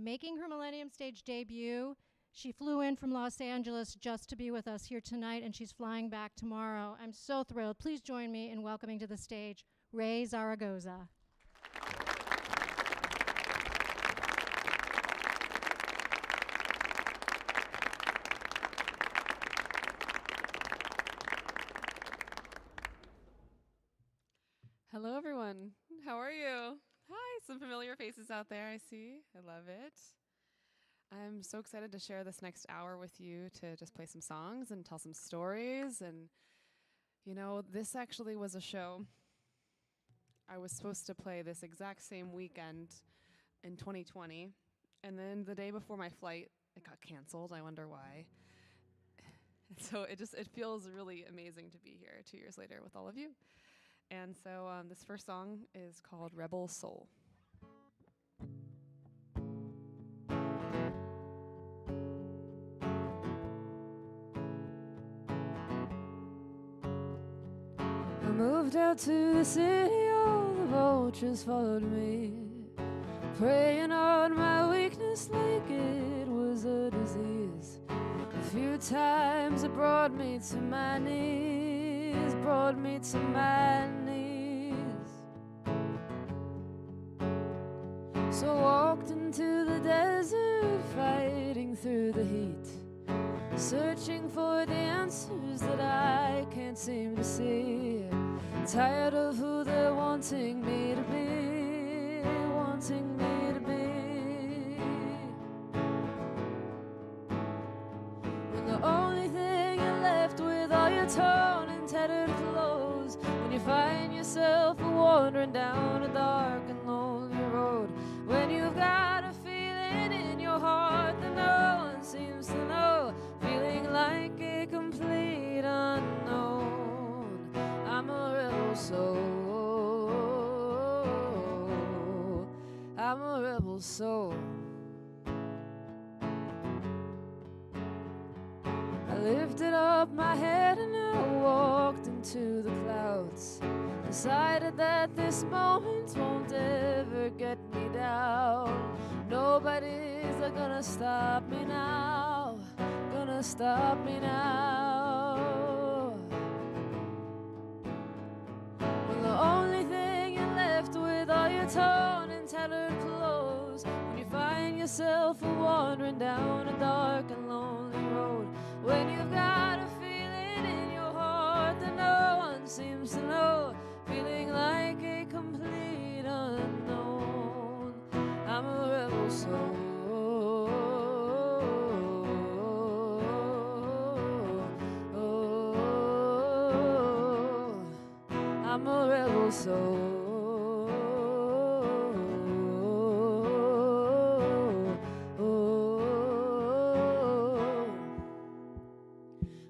making her Millennium Stage debut. She flew in from Los Angeles just to be with us here tonight, and she's flying back tomorrow. I'm so thrilled. Please join me in welcoming to the stage Raye Zaragoza. Hello, everyone. How are you? Hi, some familiar faces out there, I see. I love it. I'm so excited to share this next hour with you to just play some songs and tell some stories. And, you know, this actually was a show I was supposed to play this exact same weekend in 2020. And then the day before my flight, it got canceled. I wonder why. So it feels really amazing to be here 2 years later with all of you. And so this first song is called Rebel Soul. I moved out to the city, all the vultures followed me, preying on my weakness like it was a disease. A few times it brought me to my knees, brought me to my knees. So I walked into the desert, fighting through the heat, searching for the answers that I can't seem to see. Tired of who they're wanting me to be, wanting me to be. When the only thing you're left with are your torn and tattered clothes, when you find yourself wandering down a dark and lonely road, when you've got a feeling in your heart that no one seems to know, feeling like a complete unknown. I'm a rebel soul, I'm a rebel soul. I lifted up my head and I walked into the clouds, decided that this moment won't ever get me down. Nobody's gonna stop me now, gonna stop me now. When the only thing you're left with are your torn and tattered clothes, when you find yourself wandering down a dark and lonely road, when you've got a feeling in your heart that no one seems to know, feeling like a complete unknown. I'm a rebel soul, I'm a rebel soul.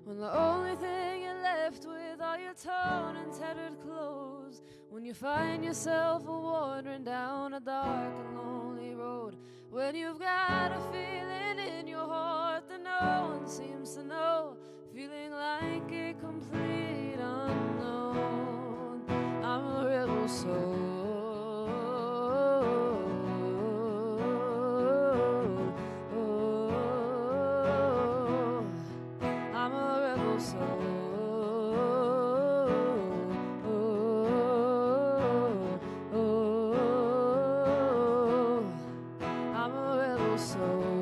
When the only thing you're left with are your torn and tattered clothes, when you find yourself wandering down a dark and lonely road, when you've got a feeling in your heart that no one seems to know, feeling like a complete unknown. I'm a rebel soul, I'm a rebel soul, I'm a rebel soul,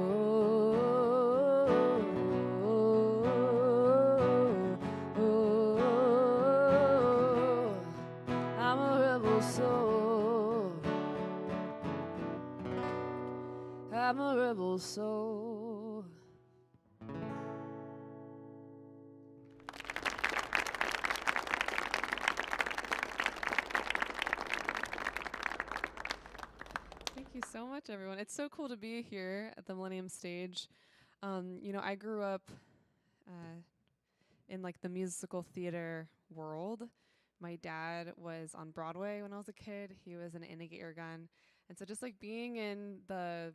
I'm a rebel soul, I'm a rebel soul. Thank you so much, everyone. It's so cool to be here at the Millennium Stage. You know, I grew up in like the musical theater world. My dad was on Broadway when I was a kid. He was an Annie Gun. And so just like being in the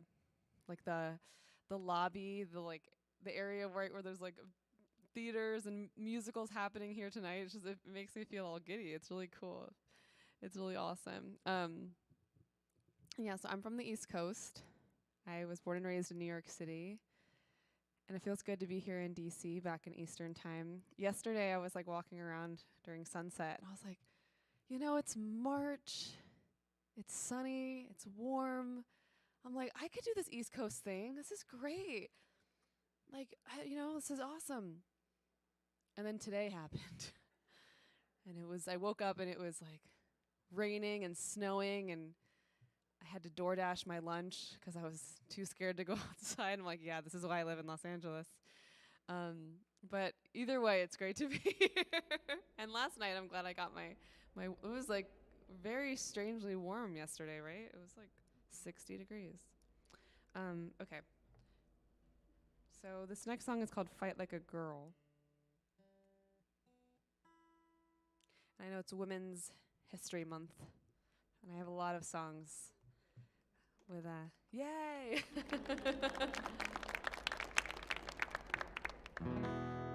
lobby, the area where there's like theaters and musicals happening here tonight, it makes me feel all giddy. It's really cool. It's really awesome. Yeah, so I'm from the East Coast. I was born and raised in New York City, and it feels good to be here in DC back in Eastern time. Yesterday I was like walking around during sunset, and I was like, you know, it's March, it's sunny, it's warm. I'm like, I could do this East Coast thing. This is great. Like, this is awesome. And then today happened. And I woke up and it was like raining and snowing, and I had to DoorDash my lunch because I was too scared to go outside. I'm like, yeah, this is why I live in Los Angeles. But either way, it's great to be here. And last night, I'm glad I got my, it was like very strangely warm yesterday, right? It was like 60 degrees. Okay. So this next song is called Fight Like a Girl. I know it's Women's History Month, and I have a lot of songs with yay!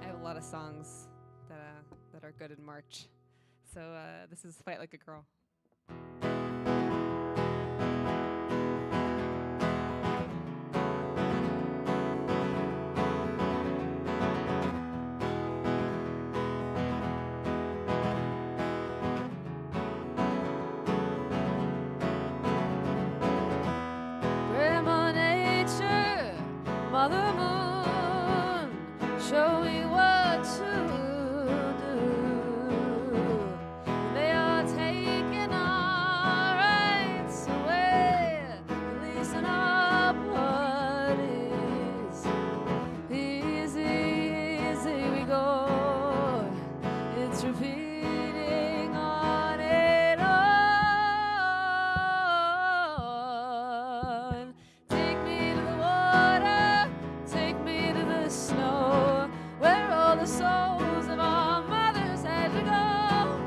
I have a lot of songs that are good in March. So this is Fight Like a Girl. Mother Moon, show me what to do. They are taking our rights away, releasing our bodies. Easy, easy we go. It's repeating on and on. Take me to the water, take me to the snow, where all the souls of our mothers had to go.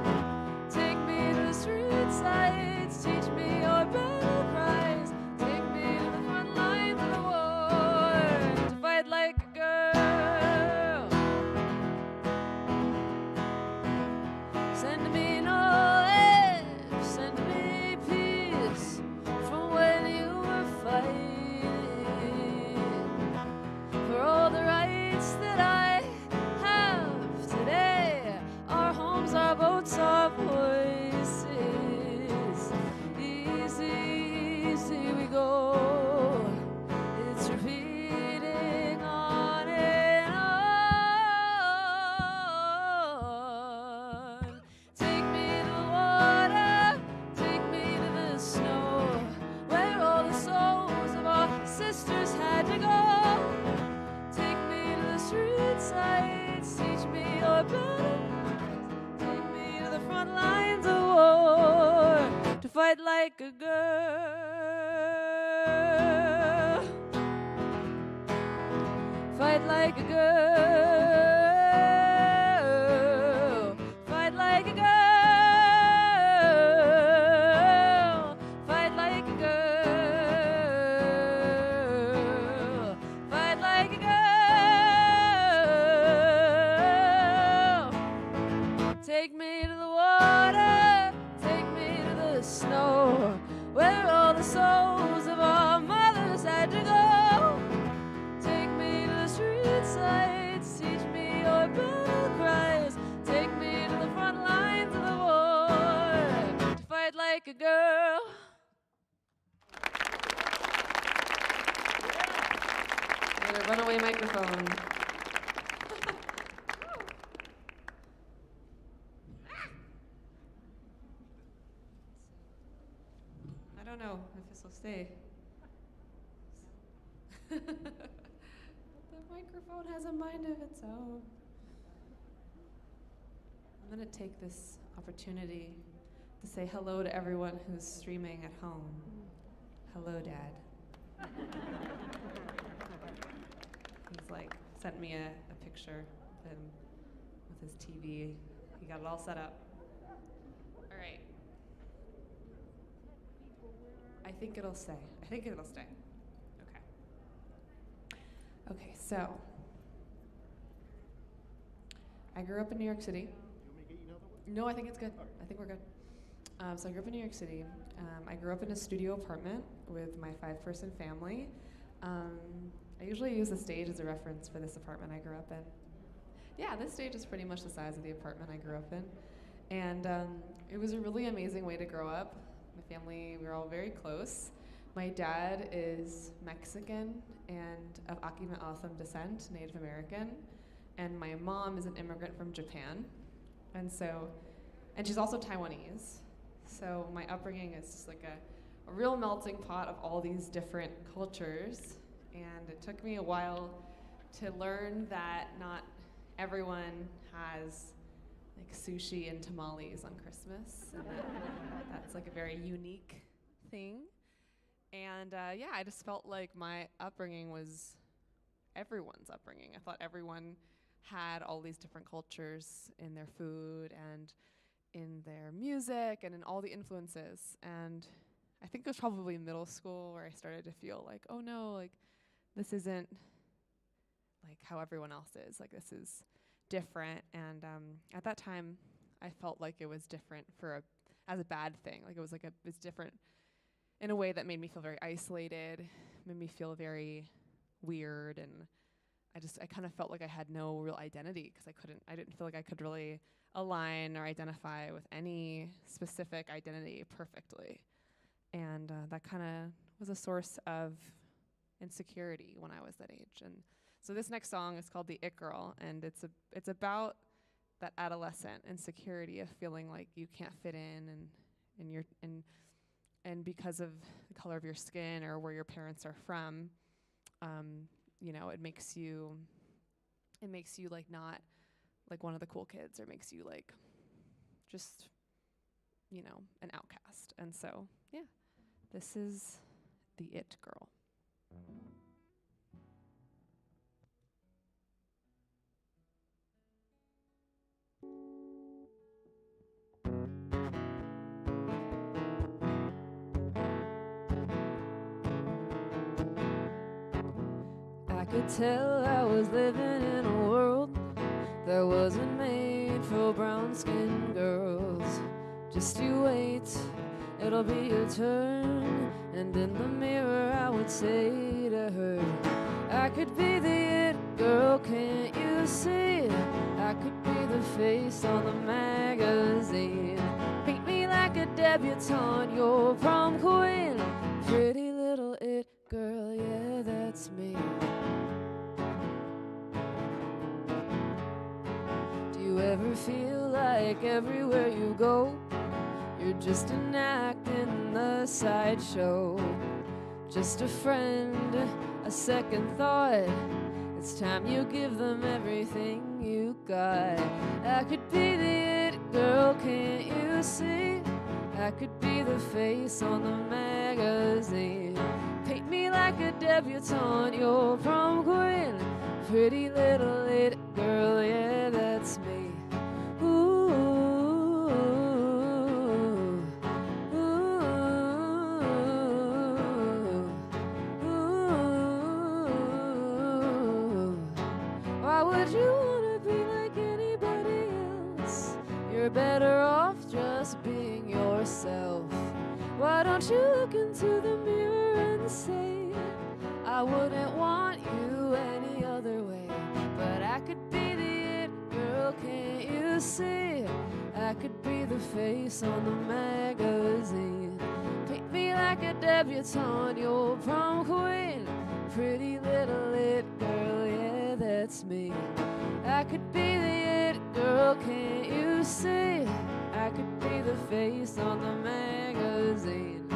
Take me to the street sights, teach me your battle cries. Take me to the front lines of the war, to fight like a girl. Send me knowledge, send me peace, from when you were fighting for all the rights that I have today. Our homes, our boats, our voices. Easy, easy we go. It's repeating on and on. Take me to the water, take me to the snow, where all the souls of our sisters had to go. Take me to the street sights, teach me your battle cries. Take me to the front lines of war, to fight like a girl. Fight like a girl. Fight like a girl. Fight like a girl. Fight like a girl. Take me to the water, take me to the snow, where all the souls of our mothers had to go. Take me to the street sights, teach me your battle cries. Take me to the front lines of the war, to fight like a girl. And a runaway microphone. I don't know if this will stay. The microphone has a mind of its own. I'm going to take this opportunity to say hello to everyone who's streaming at home. Hello, Dad. He's like sent me a picture of him with his TV. He got it all set up. All right. I think it'll stay. Okay. Okay, so I grew up in New York City. No, I think it's good. I think we're good. So I grew up in New York City. I grew up in a studio apartment with my 5-person family. I usually use the stage as a reference for this apartment I grew up in. Yeah, this stage is pretty much the size of the apartment I grew up in. And it was a really amazing way to grow up. My family, we were all very close. My dad is Mexican and of Akima Altham descent, Native American. And my mom is an immigrant from Japan. And she's also Taiwanese. So my upbringing is just like a real melting pot of all these different cultures. And it took me a while to learn that not everyone has like sushi and tamales on Christmas. And that's like a very unique thing. And yeah, I just felt like my upbringing was everyone's upbringing. I thought everyone had all these different cultures in their food and in their music and in all the influences. And I think it was probably middle school where I started to feel like, oh no, like this isn't like how everyone else is. Like this is different. And at that time, I felt like it was different as a bad thing. Like it was different in a way that made me feel very isolated, made me feel very weird, and I kind of felt like I had no real identity because I didn't feel like I could really align or identify with any specific identity perfectly. And that kind of was a source of insecurity when I was that age. And so this next song is called The It Girl, and it's about that adolescent insecurity of feeling like you can't fit in and because of the color of your skin or where your parents are from, you know, it makes you like not like one of the cool kids, or makes you like just, you know, an outcast. And so, yeah, this is The It Girl. I could tell I was living in a world that wasn't made for brown-skinned girls. Just you wait, it'll be your turn. And in the mirror I would say to her, I could be the it girl, can't you see? I could be the face on the magazine. Paint me like a debutante, your prom queen. Pretty little it girl, yeah, that's me. Do you ever feel like everywhere you go, you're just an act in the sideshow? Just a friend, a second thought. It's time you give them everything you got. I could be the it girl, can't you see? I could be the face on the magazine. Paint me like a debutante, your prom queen. Pretty little it girl, yeah, that's me. Ooh, ooh, ooh. Why would you wanna be like anybody else? You're better off just being yourself. Why don't you look into the mirror and say, I wouldn't want you any other way. But I could be the it girl, can't you see? I could be the face on the magazine. Paint me like a debutante, your prom queen. Pretty little it girl, yeah, that's me. I could be the it girl, can't you see? I could be the face on the magazine.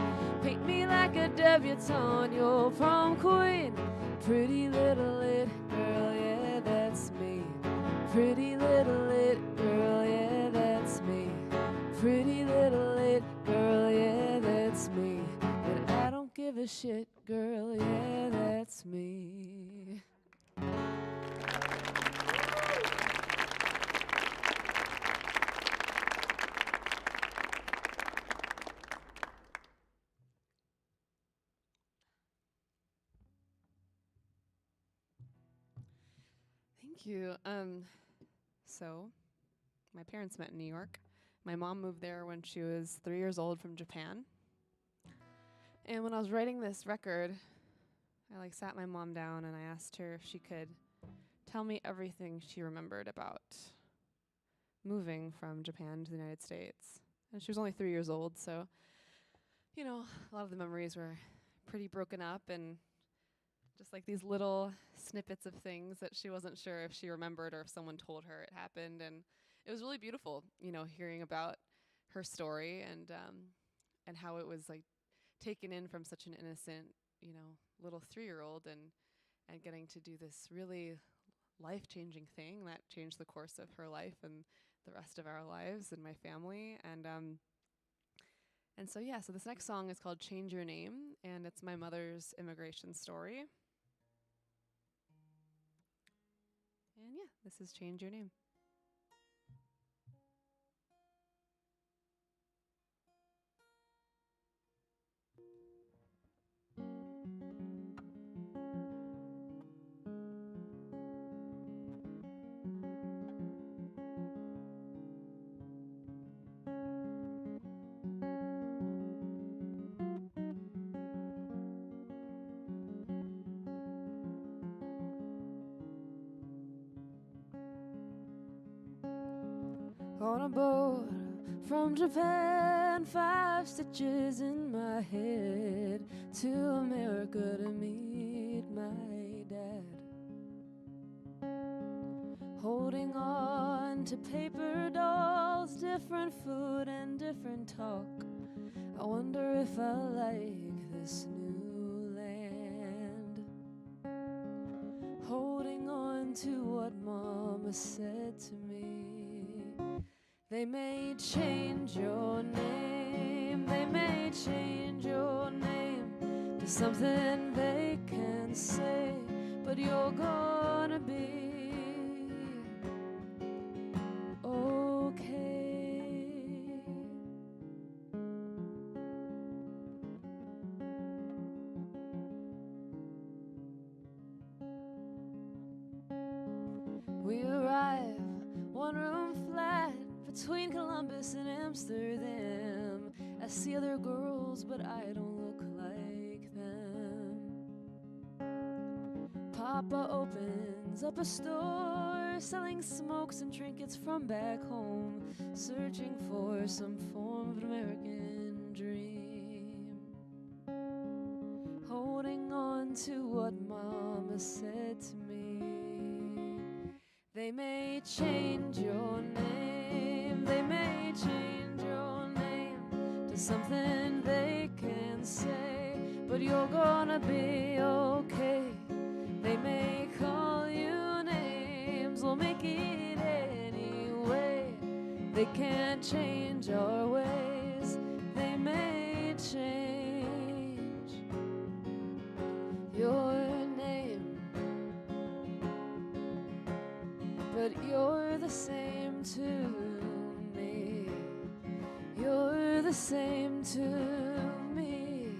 Paint me like a debutante, your prom queen. Pretty little it girl, yeah, that's me. Pretty little it girl, yeah, that's me. Pretty little it girl, yeah, that's me. But I don't give a shit, girl, yeah, that's me. Thank you. So, my parents met in New York. My mom moved there when she was 3 years old from Japan. And when I was writing this record, I like sat my mom down and I asked her if she could tell me everything she remembered about moving from Japan to the United States. And she was only 3 years old, so, you know, a lot of the memories were pretty broken up and just like these little snippets of things that she wasn't sure if she remembered or if someone told her it happened. And it was really beautiful, you know, hearing about her story and how it was like taken in from such an innocent, you know, little 3-year-old and getting to do this really life-changing thing that changed the course of her life and the rest of our lives and my family. And so yeah, so this next song is called Change Your Name, and it's my mother's immigration story. And yeah, this is Change Your Name. On a boat from Japan, 5 stitches in my head, to America to meet my dad. Holding on to paper dolls, different food and different talk. I wonder if I like this new land. Holding on to what Mama said to me. They may change your name, they may change your name to something they can say, but you're gonna be okay. We arrive, one room flat, between Columbus and Amsterdam. I see other girls, but I don't look like them. Papa opens up a store, selling smokes and trinkets from back home, searching for some form of American dream. Holding on to what Mama said to me. They may change your name, they may change your name to something they can say, but you're gonna be okay. They may call you names, we'll make it anyway. They can't change our ways, they may change your name, but you're the same to me. You're the same to me.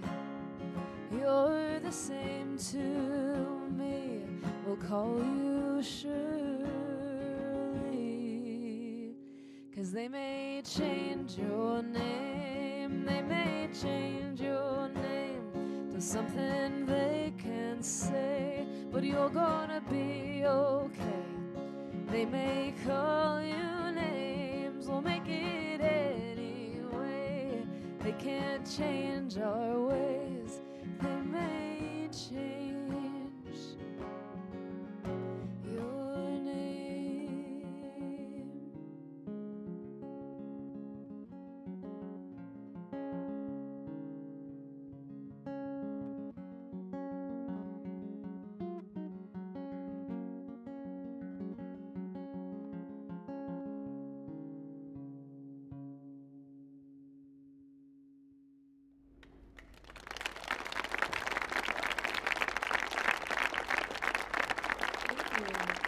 You're the same to me. We'll call you Shirley. 'Cause they may change your name, they may change your name to something they can say, but you're gonna be okay. They may call you names, we'll make it anyway. They can't change our ways, they may change your name.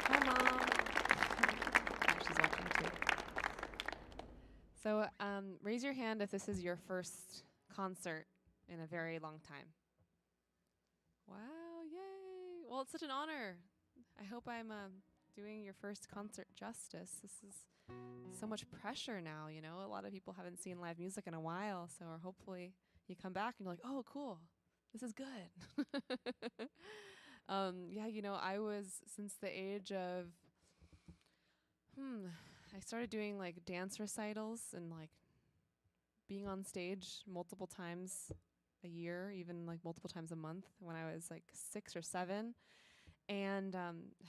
Hi, Mom. She's watching too. So, raise your hand if this is your first concert in a very long time. Wow, yay. Well, it's such an honor. I hope I'm doing your first concert justice. This is so much pressure now, you know. A lot of people haven't seen live music in a while, so hopefully you come back and you're like, oh, cool. This is good. Yeah, you know, I was, since the age of, I started doing like dance recitals and like being on stage multiple times a year, even like multiple times a month when I was like 6 or 7. And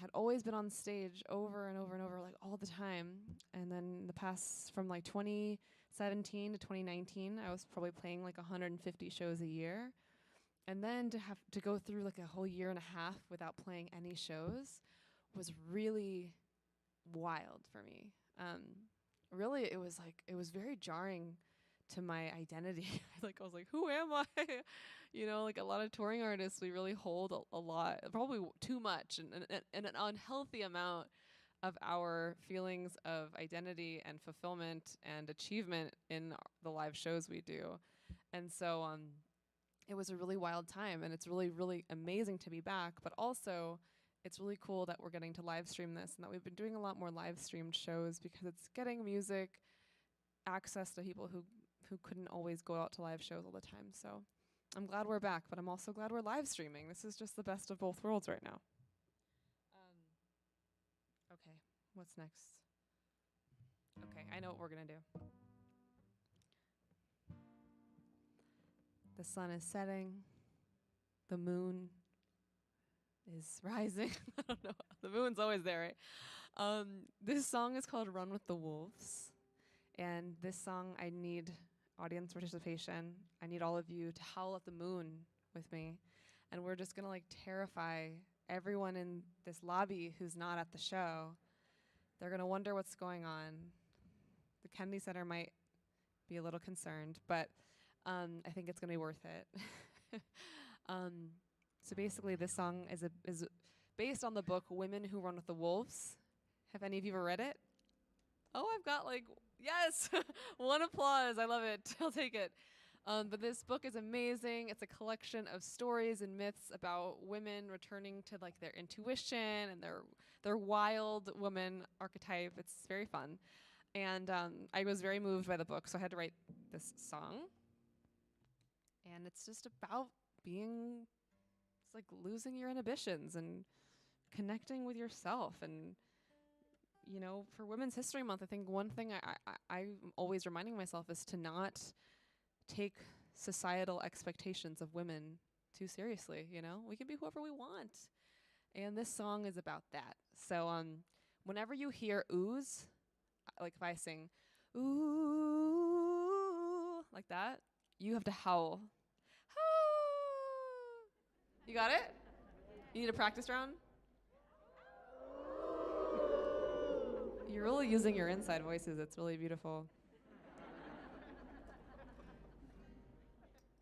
had always been on stage over and over and over, like all the time. And then the past, from like 2017 to 2019, I was probably playing like 150 shows a year. And then to have to go through like a whole year and a half without playing any shows was really wild for me. Really, it was very jarring to my identity. Like, I was like, who am I? You know, like a lot of touring artists, we really hold a lot, probably too much, and an unhealthy amount of our feelings of identity and fulfillment and achievement in the live shows we do. And so it was a really wild time, and it's really, really amazing to be back, but also it's really cool that we're getting to live stream this and that we've been doing a lot more live streamed shows because it's getting music access to people who couldn't always go out to live shows all the time. So I'm glad we're back, but I'm also glad we're live streaming. This is just the best of both worlds right now. Okay, what's next? Okay, I know what we're gonna do. The sun is setting. The moon is rising. I don't know. The moon's always there, right? This song is called Run with the Wolves. And this song, I need audience participation. I need all of you to howl at the moon with me. And we're just gonna like terrify everyone in this lobby who's not at the show. They're gonna wonder what's going on. The Kennedy Center might be a little concerned, but I think it's gonna be worth it. So basically this song is based on the book Women Who Run with the Wolves. Have any of you ever read it? Oh, I've got like, yes, one applause. I love it. I'll take it. But this book is amazing. It's a collection of stories and myths about women returning to like their intuition and their wild woman archetype. It's very fun. And I was very moved by the book, so I had to write this song. And it's just about being, it's like losing your inhibitions and connecting with yourself. And you know, for Women's History Month, I think one thing I'm always reminding myself is to not take societal expectations of women too seriously, you know? We can be whoever we want. And this song is about that. So whenever you hear oohs, like if I sing, ooh, like that, you have to howl. You got it? You need a practice round? You're really using your inside voices. It's really beautiful.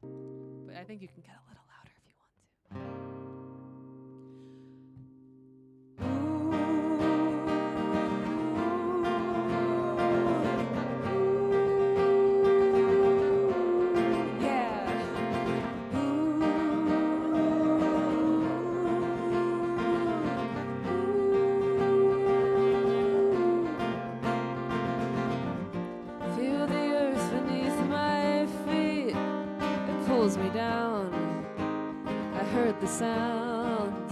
But I think you can get a little louder if you want to. Me down, I heard the sound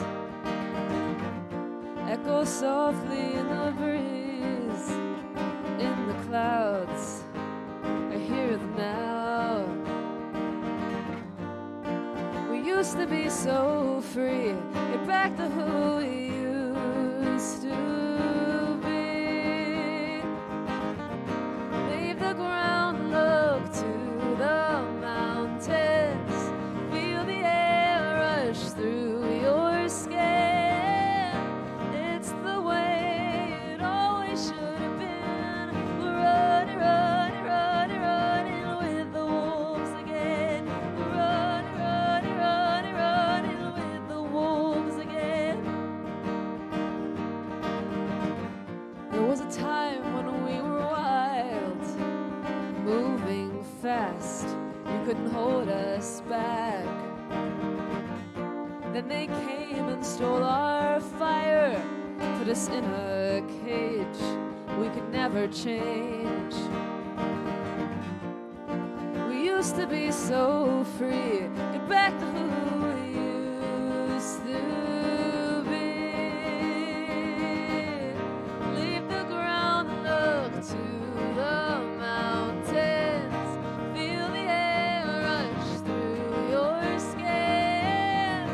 echo softly in the breeze, in the clouds, I hear them now. We used to be so free, get back to who we used to be. Leave the ground, look to the mountains. Through your skin, it's the way it always should have been. We're running, running, running, running with the wolves again. We're running, running, running, running with the wolves again. There was a time when we were wild, moving fast. You couldn't hold us back. Then they came and stole our fire, put us in a cage we could never change. We used to be so free. Get back to who we used to be. Leave the ground and look to the mountains. Feel the air rush through your skin.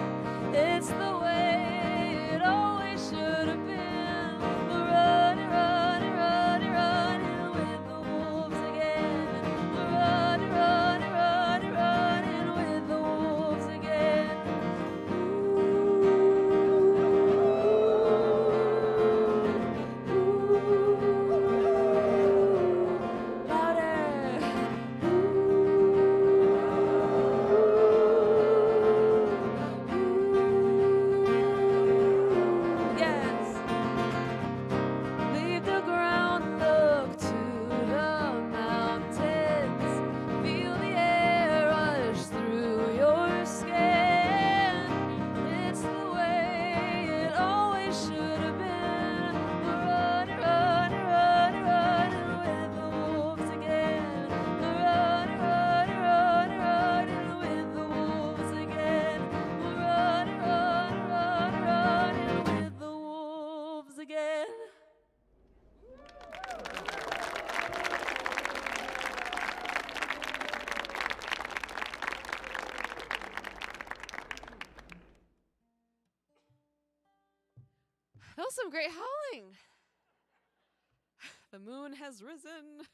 It's the way it always should have been. We're running, running, running, running with the wolves again. We're running, running, running, running with the wolves again. Yes. Leave the ground, look to the mountains. Feel the air rush through your skin. It's the way it always should have been. We're running, running, running, running with the wolves again. We're running, running, running, running with the wolves again. We're running, running, running, running with the wolves again. That was some great howling. The moon has risen.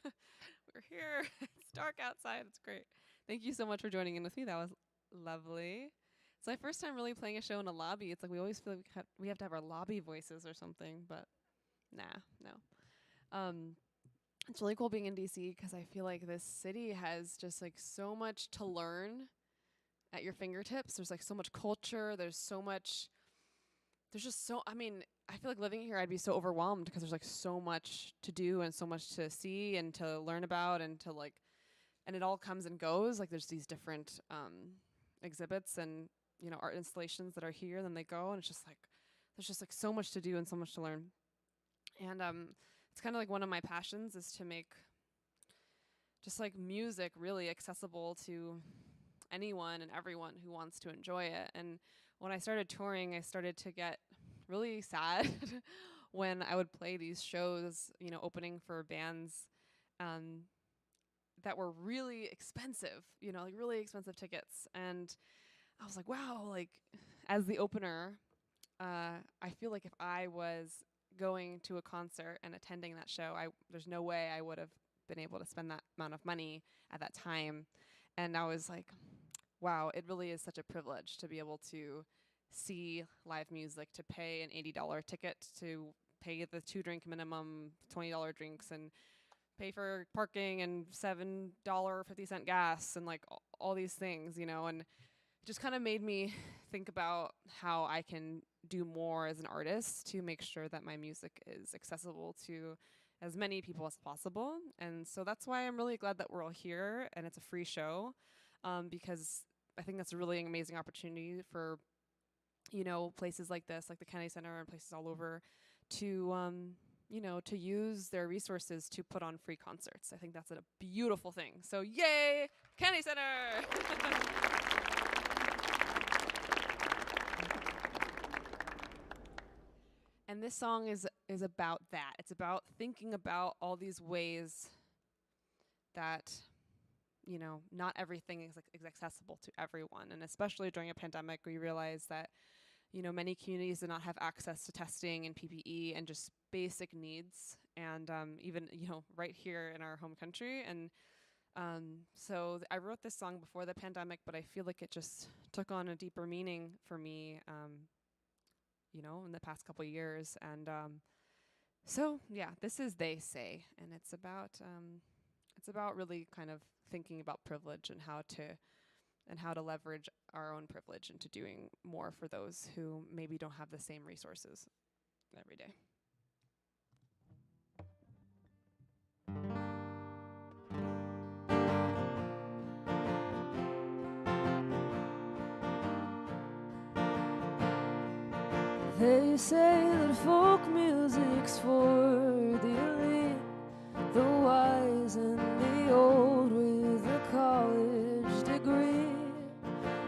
We're here. It's dark outside. It's great. Thank you so much for joining in with me. That was lovely. It's my first time really playing a show in a lobby. It's like we always feel like we have to have our lobby voices or something, but no. It's really cool being in DC because I feel like this city has just like so much to learn at your fingertips. There's like so much culture. There's just so, I mean, I feel like living here, I'd be so overwhelmed because there's like so much to do and so much to see and to learn about and to like, and it all comes and goes. Like there's these different exhibits and, you know, art installations that are here, then they go, and it's just like, there's just like so much to do and so much to learn. And it's kind of like one of my passions is to make just like music really accessible to anyone and everyone who wants to enjoy it. And when I started touring, I started to get really sad when I would play these shows, you know, opening for bands that were really expensive, you know, like really expensive tickets. And I was like, wow, like as the opener, I feel like if I was going to a concert and attending that show, there's no way I would have been able to spend that amount of money at that time. And I was like, wow, it really is such a privilege to be able to see live music, to pay an $80 ticket, to pay the 2-drink minimum, $20 drinks, and pay for parking and $7.50 gas and like all these things, you know. And it just kind of made me think about how I can do more as an artist to make sure that my music is accessible to as many people as possible. And so that's why I'm really glad that we're all here and it's a free show, because I think that's a really amazing opportunity for, you know, places like this, like the Kennedy Center and places all over, to, you know, to use their resources to put on free concerts. I think that's a beautiful thing. So yay, Kennedy Center! And this song is about that. It's about thinking about all these ways that, you know, not everything is accessible to everyone. And especially during a pandemic, we realize that, you know, many communities do not have access to testing and PPE and just basic needs. And even, you know, right here in our home country. And so I wrote this song before the pandemic, but I feel like it just took on a deeper meaning for me, you know, in the past couple years. And so, yeah, this is They Say. And it's about really kind of thinking about privilege and how to leverage our own privilege into doing more for those who maybe don't have the same resources every day. They say that folk music's for the elite, the wise and the old with the college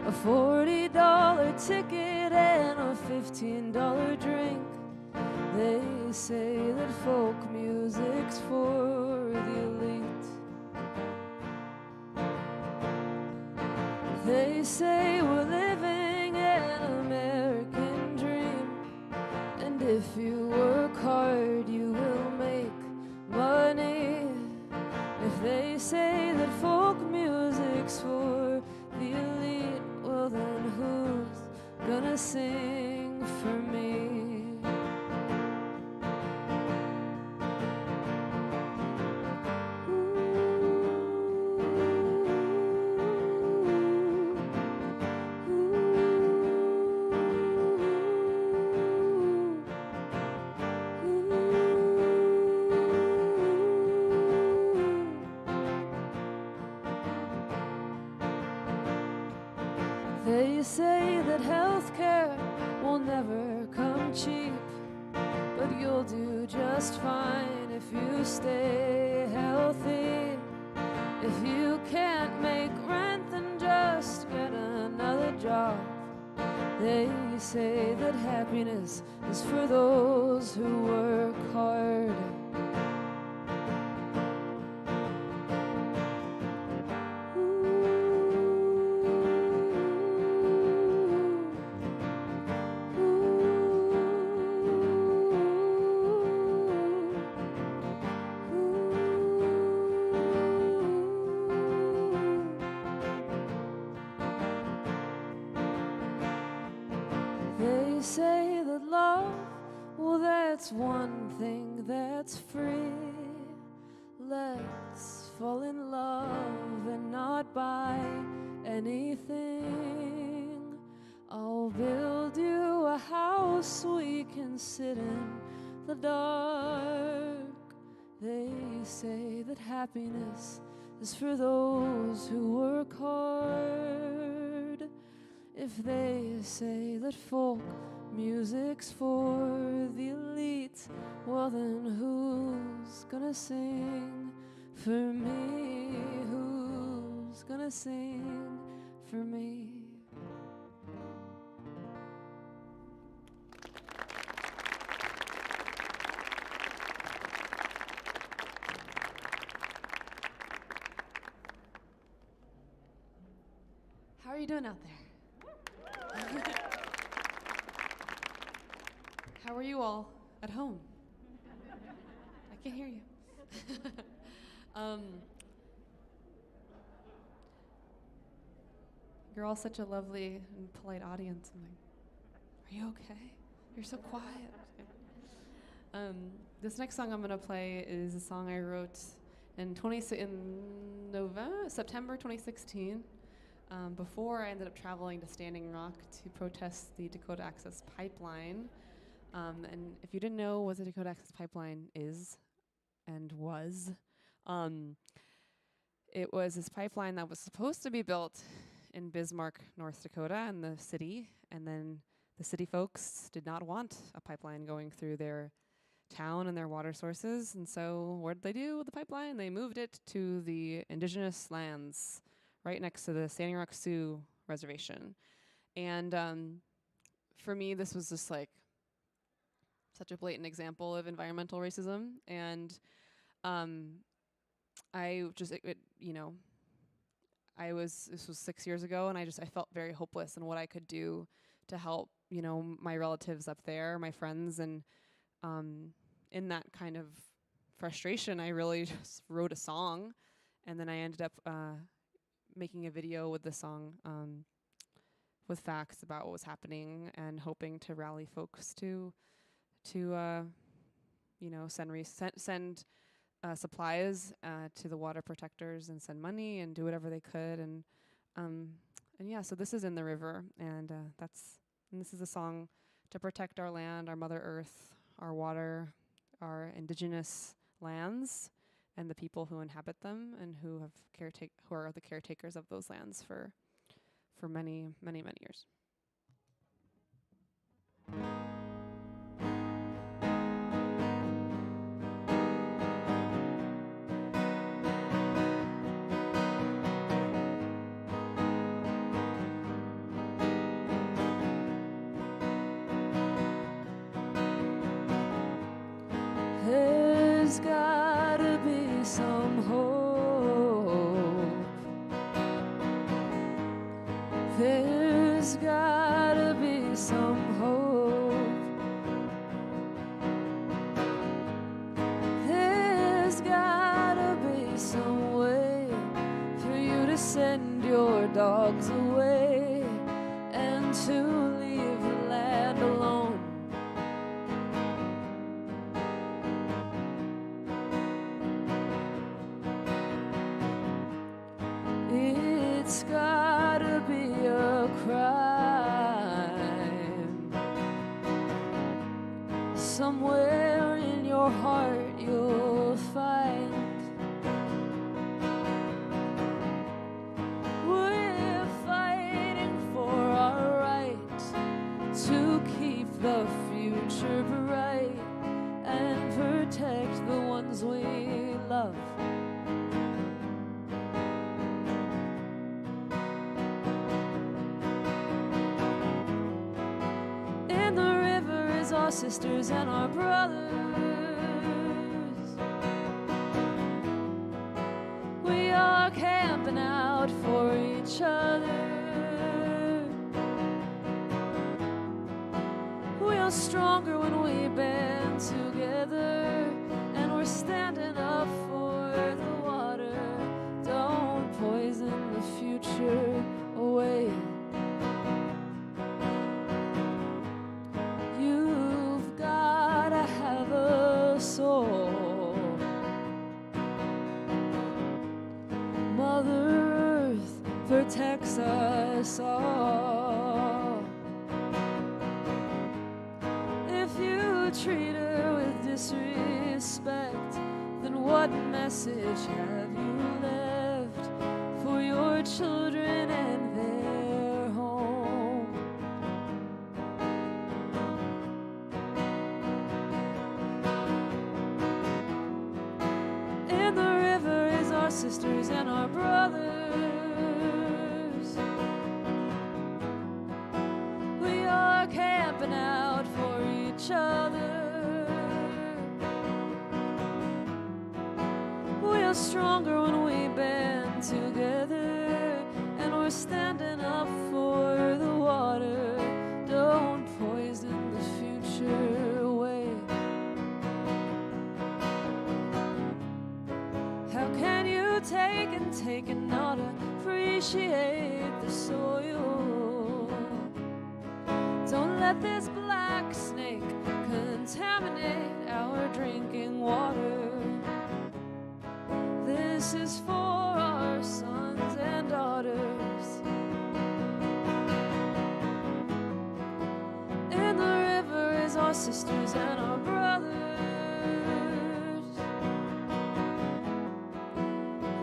a $40 ticket and a $15 drink. They say that folk music's for the elite. They say we're living an American dream, and if you work hard you will make money. If they say that folk music's for the elite, well then who's gonna sing for me? They say that healthcare will never come cheap, but you'll do just fine if you stay healthy. If you can't make rent, then just get another job. They say that happiness is for those who work hard. They say that love, well, that's one thing that's free. Let's fall in love and not buy anything. I'll build you a house we can sit in the dark. They say that happiness is for those who work hard. If they say that folk music's for the elite, well then who's gonna sing for me? Who's gonna sing for me? How are you doing out there? How are you all at home? I can't hear you. You're all such a lovely and polite audience. I'm like, are you okay? You're so quiet. This next song I'm gonna play is a song I wrote in September 2016. Before I ended up traveling to Standing Rock to protest the Dakota Access Pipeline. And if you didn't know what the Dakota Access Pipeline is and was, it was this pipeline that was supposed to be built in Bismarck, North Dakota, in the city, and then the city folks did not want a pipeline going through their town and their water sources, and so what did they do with the pipeline? They moved it to the Indigenous lands right next to the Standing Rock Sioux Reservation. And for me, this was just like such a blatant example of environmental racism. And this was 6 years ago, and I felt very hopeless in what I could do to help, my relatives up there, my friends. And in that kind of frustration, I really just wrote a song, and then I ended up making a video with the song with facts about what was happening and hoping to rally folks to send supplies to the water protectors and send money and do whatever they could. And so this is In the River, and this is a song to protect our land, our Mother Earth, our water, our indigenous lands, and the people who inhabit them and who are the caretakers of those lands for many, many, many years. There's gotta be some hope. There's gotta be some hope. There's gotta be some way for you to send your dogs away and to leave the land alone. It's gotta be a crime. Somewhere in your heart you'll find we're fighting for our right to keep the future bright and protect the ones we love. Our sisters and our brothers, we are camping out for each other. We are stronger when we band together, and we're standing up for the water. Don't poison the future away. Mother Earth protects us all. If you treat her with disrespect, then what message have you left for your children and their home? In the river is our sisters and our brothers. We are camping out for each other. We are stronger when we band together, and we're standing up for the water. Don't poison the future away. How can you take and not appreciate the soil? Don't let this black snake contaminate our drinking water. This is for our sons and daughters. In the river is our sisters and our brothers.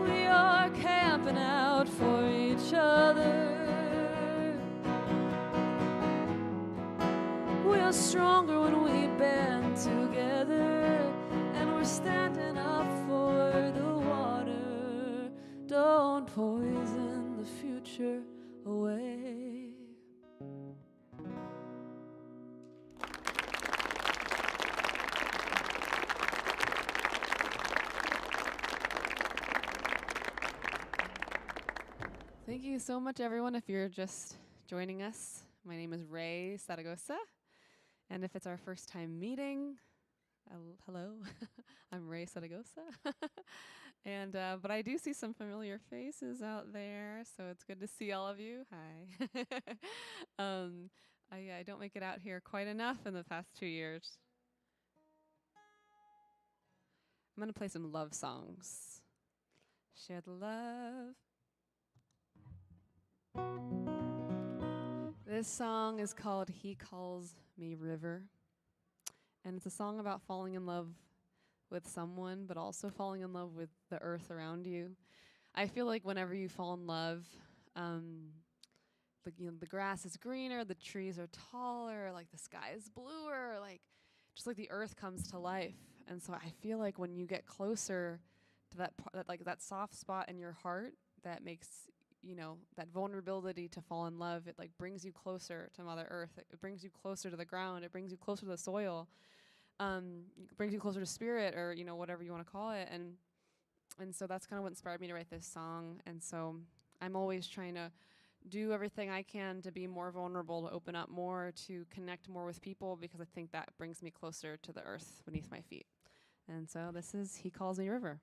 We are camping out for each other. We are stronger when we band together, and we're standing up for the water. Don't poison the future away. Thank you so much, everyone. If you're just joining us, my name is Raye Zaragoza, and if it's our first time meeting, hello, I'm Raye Zaragoza. And but I do see some familiar faces out there, so it's good to see all of you. Hi. I don't make it out here quite enough in the past 2 years. I'm gonna play some love songs. Share the love. This song is called He Calls Me River, and it's a song about falling in love with someone, but also falling in love with the earth around you. I feel like whenever you fall in love, the grass is greener, the trees are taller, like the sky is bluer, like just like the earth comes to life. And so I feel like when you get closer to that soft spot in your heart that makes that vulnerability to fall in love, it like brings you closer to Mother Earth. It brings you closer to the ground. It brings you closer to the soil. brings you closer to spirit, or whatever you want to call it. And so that's kind of what inspired me to write this song. And so I'm always trying to do everything I can to be more vulnerable, to open up more, to connect more with people, because I think that brings me closer to the earth beneath my feet. And so this is He Calls Me River.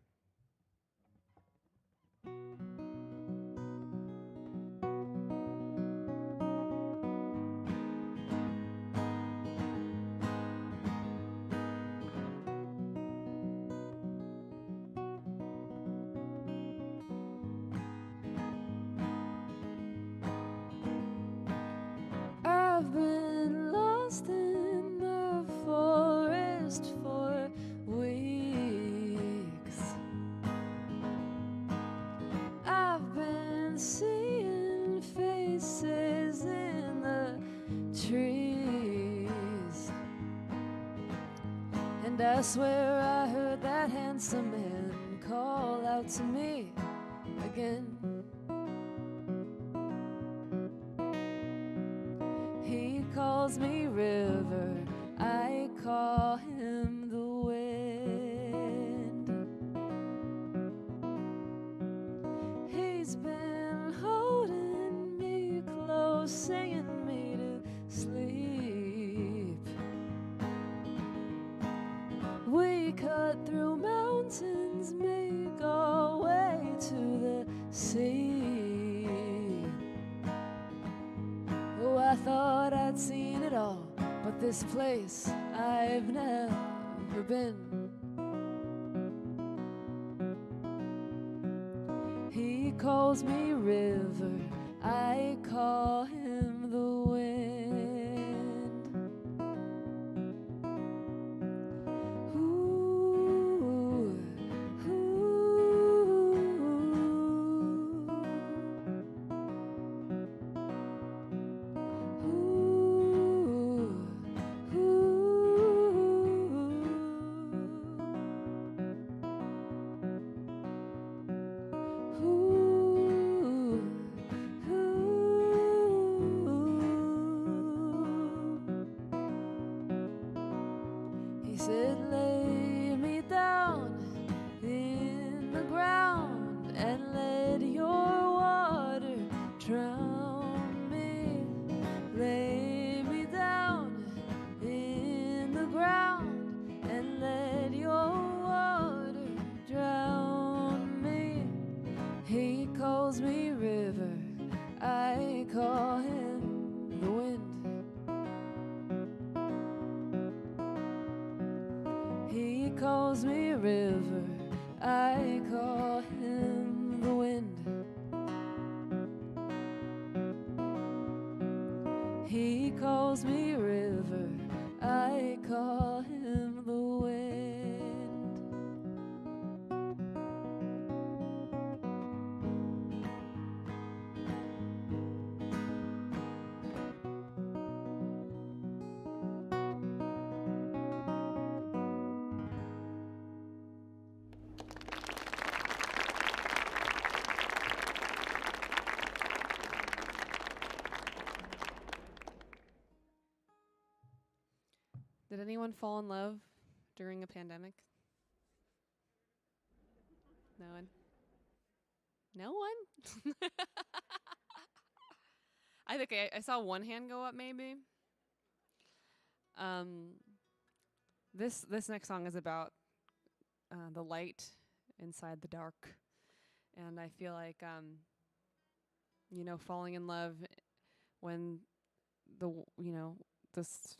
I've been lost in the forest for weeks. I've been seeing faces in the trees, and I swear I heard that handsome man call out to me again. He calls me river, I call him the wind. He's been holding me close, singing me to sleep. We cut through mountains, make our way to the sea. Oh, I thought I'd seen it all, but this place I've never been. He calls me river, I call him the wind. Ooh, ooh. He said, lay me down in the ground and let your water drown me. Lay me down in the ground and let your water drown me. He calls me river, I call him the wind. He calls me river, I call him the wind. He calls me river, I call him the wind. Did anyone fall in love during a pandemic? No one? No one? I think I saw one hand go up, maybe. This next song is about the light inside the dark. And I feel like, falling in love when this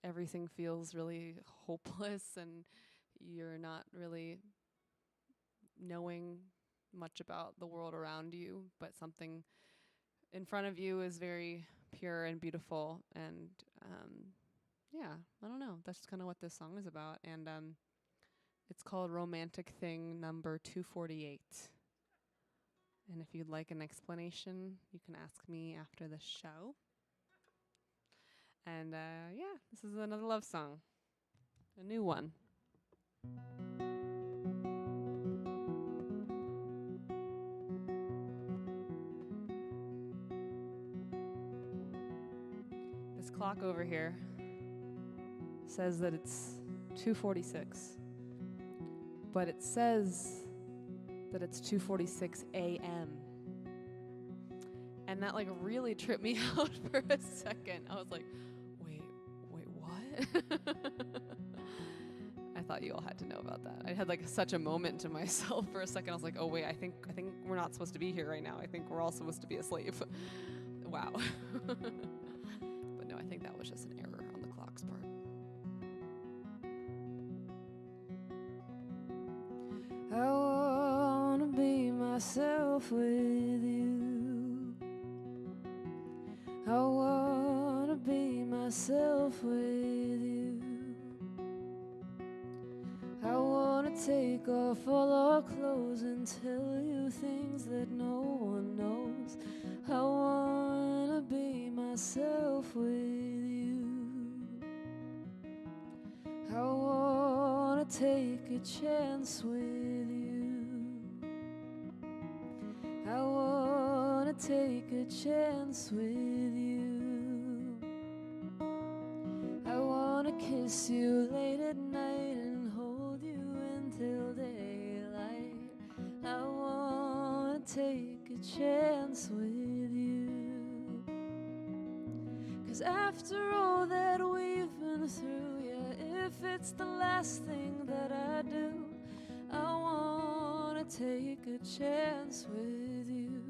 everything feels really hopeless and you're not really knowing much about the world around you, but something in front of you is very pure and beautiful. And I don't know. That's kind of what this song is about. And it's called Romantic Thing number 248. And if you'd like an explanation, you can ask me after the show. And this is another love song, a new one. This clock over here says that it's 2:46, but it says that it's 2:46 a.m. And that like really tripped me out for a second. I was like, wait, what? I thought you all had to know about that. I had like such a moment to myself for a second. I was like, oh wait, I think we're not supposed to be here right now. I think we're all supposed to be asleep. Wow. But no, I think that was just an error on the clock's part. I wanna be myself with you. I wanna be myself with you. I wanna take off all our clothes and tell you things that no one knows. I wanna be myself with you. I wanna take a chance with you. I wanna take a chance with you. I wanna kiss you late at night and hold you until daylight. I wanna take a chance with you. 'Cause after all that we've been through, yeah, if it's the last thing that I do, I wanna take a chance with you.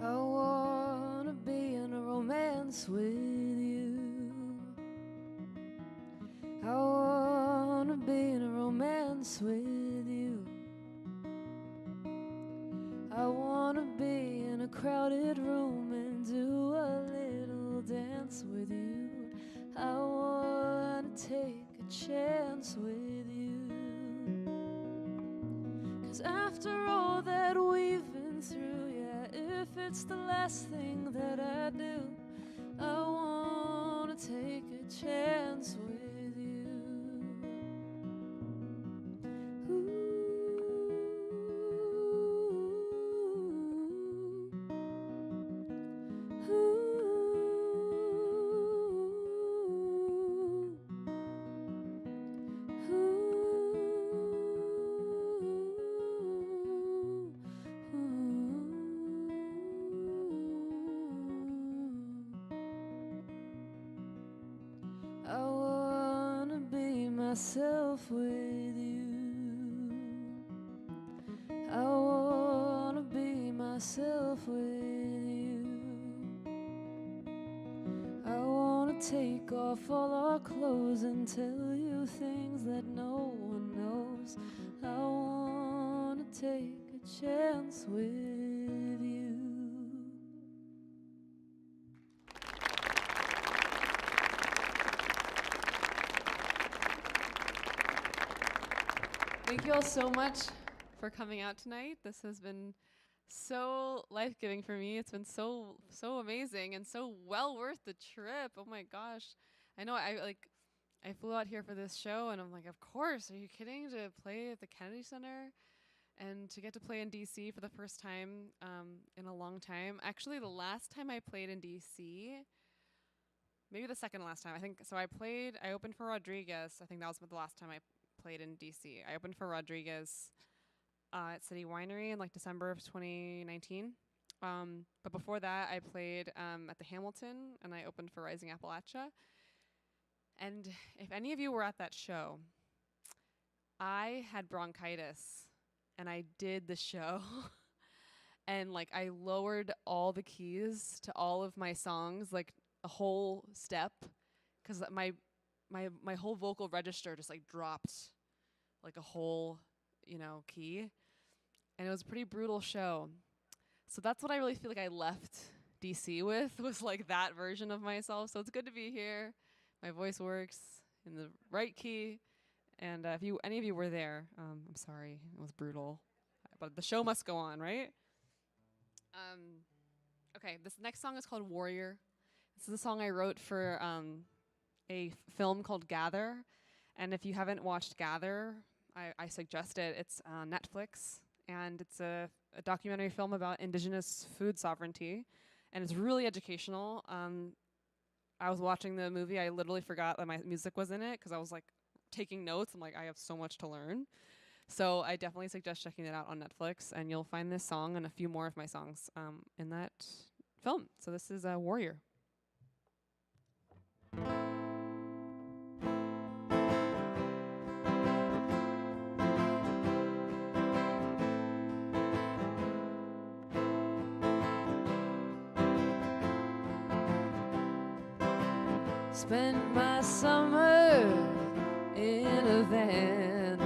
I wanna be in a romance with you. I wanna be in a romance with you. I wanna be in a crowded room and do a little dance with you. I wanna take a chance with you. 'Cause after all that we've been through, yeah, if it's the last thing that I do, I wanna take a chance with you. I wanna be myself with you. I wanna be myself with you. I wanna take off all our clothes and tell you things that no one knows. I wanna take a chance with you. Thank you all so much for coming out tonight. This has been so life-giving for me. It's been so amazing and so well worth the trip. Oh my gosh. I know I flew out here for this show and I'm like, of course, are you kidding, to play at the Kennedy Center and to get to play in DC for the first time in a long time. Actually, the last time I played in DC, maybe the second last time, I think. So I opened for Rodriguez. I think that was the last time I played in DC. I opened for Rodriguez at City Winery in like December of 2019. But before that, I played at the Hamilton, and I opened for Rising Appalachia. And if any of you were at that show, I had bronchitis, and I did the show, and like I lowered all the keys to all of my songs, like a whole step, because my whole vocal register just like dropped like a whole, key. And it was a pretty brutal show. So that's what I really feel like I left DC with, was like that version of myself. So it's good to be here. My voice works in the right key, And if any of you were there, I'm sorry, it was brutal. But the show must go on, right? Okay, this next song is called Warrior. This is a song I wrote for a film called Gather. And if you haven't watched Gather, I suggest it. It's on Netflix, and it's a documentary film about Indigenous food sovereignty, and it's really educational. I was watching the movie, I literally forgot that my music was in it because I was like taking notes. I'm like, I have so much to learn. So I definitely suggest checking it out on Netflix, and you'll find this song and a few more of my songs in that film. So this is Warrior. Spent my summer in a van,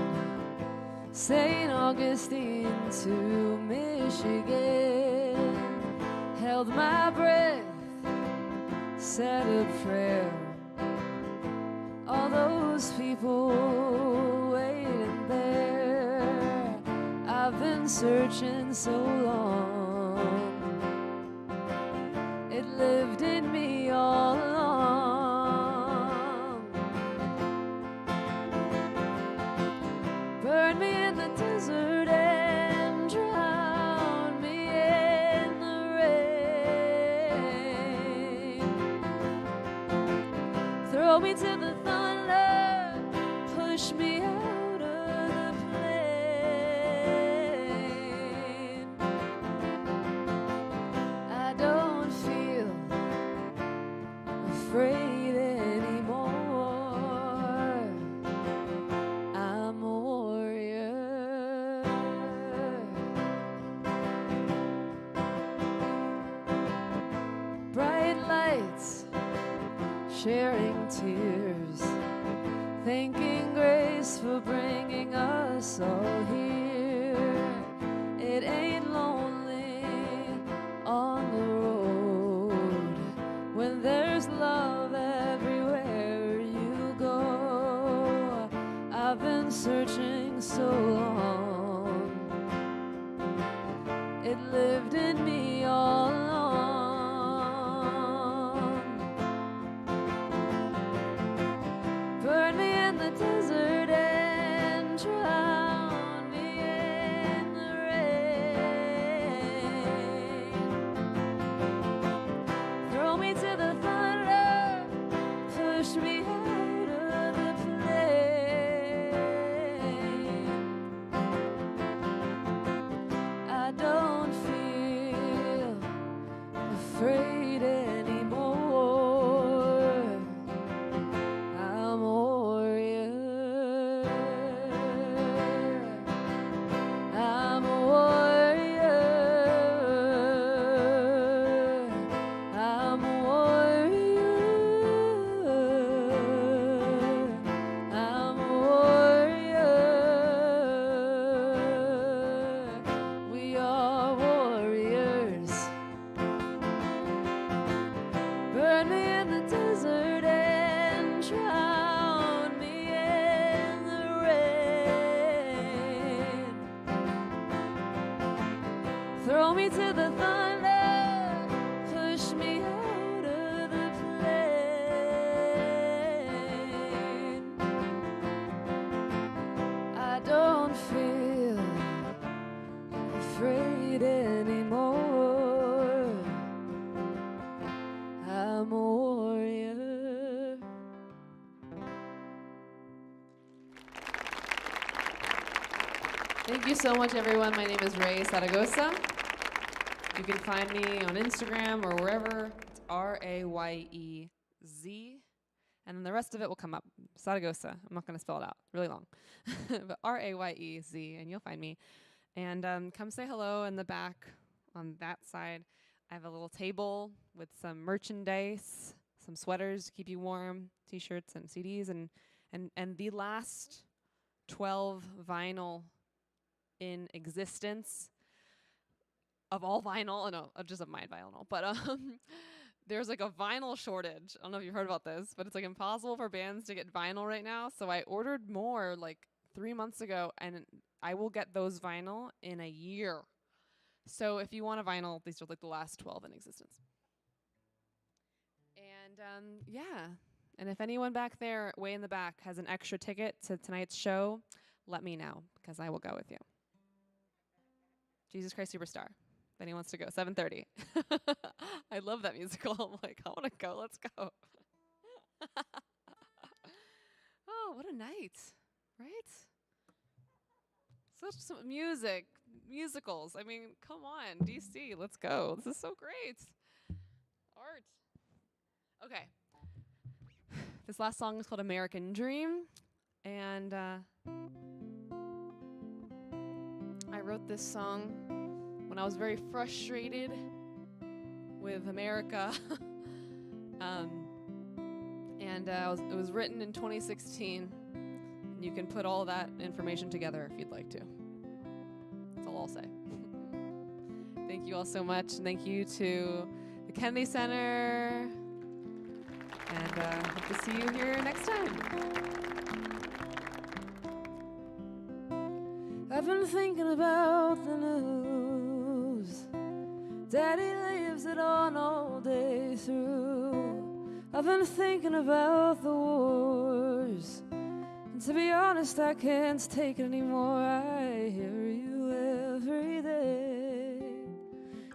St. Augustine to Michigan. Held my breath, said a prayer. All those people waiting there. I've been searching so long. It lived in me all along. Burn me in the desert and drown me in the rain. Throw me to the thunder, push me out of the plane. I don't feel afraid anymore. I'm a warrior. Bright lights, sharing tears, thanking grace for bringing us all here. It ain't lonely on the road when there's love everywhere you go. I've been searching so long. It lived in me all along. Burn me in the desert and drown me in the rain. Throw me to the thunder, push me out of the plane. I don't feel afraid anymore. I'm a warrior. I'm a warrior. I'm a warrior. I'm a warrior. We are warriors. Burn me in the desert and drown me in the rain. Throw me to the thunder, push me out of the plane. I don't feel afraid anymore. I'm a warrior. Thank you so much, everyone. My name is Raye Zaragoza. You can find me on Instagram or wherever. It's Rayez, and then the rest of it will come up. Zaragoza. I'm not going to spell it out. Really long. But Rayez, and you'll find me. And come say hello in the back on that side. I have a little table with some merchandise, some sweaters to keep you warm, T-shirts and CDs, and the last 12 vinyl in existence of all vinyl. No, just of my vinyl. But there's like a vinyl shortage. I don't know if you've heard about this, but it's like impossible for bands to get vinyl right now. So I ordered more like 3 months ago, and I will get those vinyl in a year. So if you want a vinyl, these are like the last 12 in existence. And yeah, and if anyone back there, way in the back, has an extra ticket to tonight's show, let me know, because I will go with you. Jesus Christ Superstar. If anyone wants to go, 7:30. I love that musical. I'm like, I want to go. Let's go. Oh, what a night, right? Such some music, musicals. I mean, come on, DC, let's go. This is so great. Art. Okay. This last song is called American Dream, and I wrote this song when I was very frustrated with America. It was written in 2016. And you can put all that information together if you'd like to. That's all I'll say. Thank you all so much. And thank you to the Kennedy Center. And hope to see you here next time. I've been thinking about the news. Daddy leaves it on all day through. I've been thinking about the wars. And to be honest, I can't take it anymore. I hear you every day.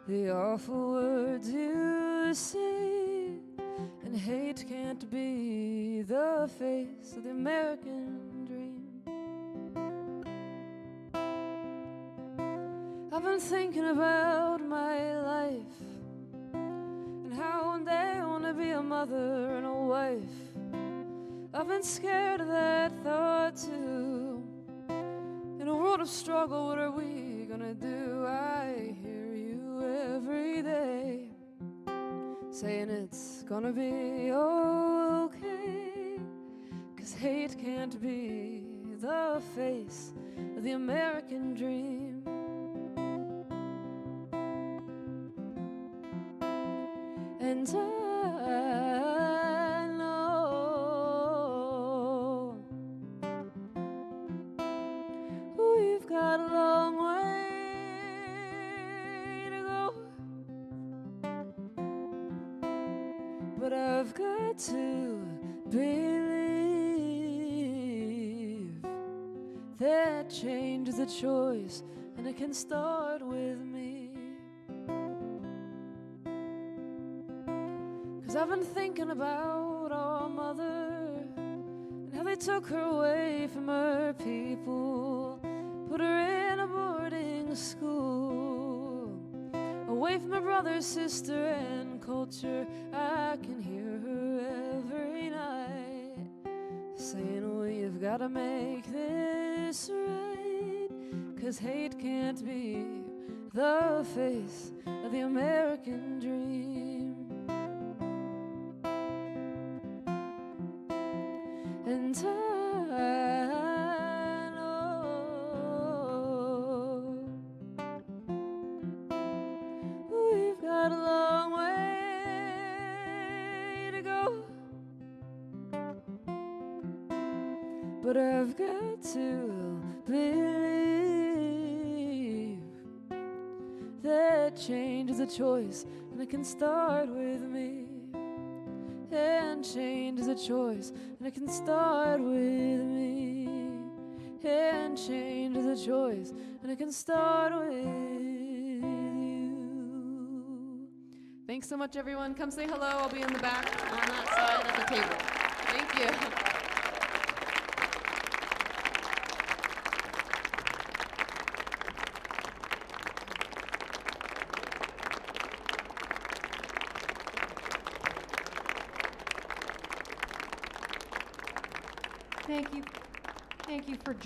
The awful words you say. And hate can't be the face of the American dream. I've been thinking about my life and how one day I want to be a mother and a wife. I've been scared of that thought too. In a world of struggle, what are we gonna do? I hear you every day saying it's gonna be okay, 'cause hate can't be the face of the American dream. And I know we've got a long way to go, but I've got to believe that change is a choice, and it can start with me. 'Cause I've been thinking about our mother and how they took her away from her people, put her in a boarding school, away from her brother, sister, and culture. I can hear her every night saying we've got to make this right, 'cause hate can't be the face of the American dream. And I know we've got a long way to go, but I've got to believe that change is a choice, and it can start with me. And change is a choice, and it can start with me. And change is a choice, and it can start with you. Thanks so much, everyone. Come say hello. I'll be in the back on that side of the table. Thank you. Thank you for joining.